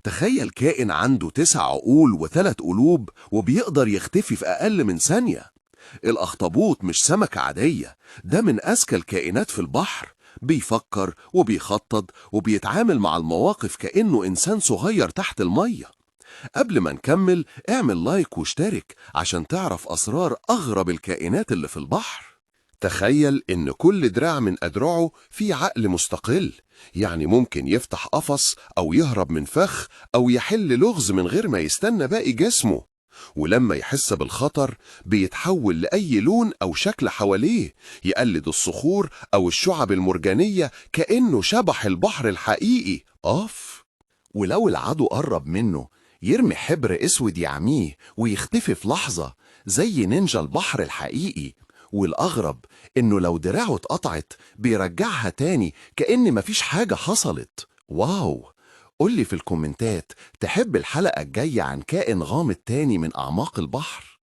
تخيل كائن عنده 9 عقول و3 قلوب وبيقدر يختفي في أقل من ثانية. الأخطبوط مش سمكة عادية، ده من أذكى الكائنات في البحر. بيفكر وبيخطط وبيتعامل مع المواقف كأنه إنسان صغير تحت المية. قبل ما نكمل اعمل لايك واشترك عشان تعرف أسرار أغرب الكائنات اللي في البحر. تخيل إن كل دراع من أدراعه فيه عقل مستقل، يعني ممكن يفتح قفص أو يهرب من فخ أو يحل لغز من غير ما يستنى باقي جسمه. ولما يحس بالخطر بيتحول لأي لون أو شكل حواليه، يقلد الصخور أو الشعب المرجانية كأنه شبح البحر الحقيقي. ولو العدو قرب منه يرمي حبر اسود يعميه ويختفي في لحظة زي نينجا البحر الحقيقي. والأغرب إنه لو دراعه اتقطعت بيرجعها تاني كأن مفيش حاجة حصلت. واو! قولي في الكومنتات، تحب الحلقة الجاية عن كائن غامض تاني من أعماق البحر؟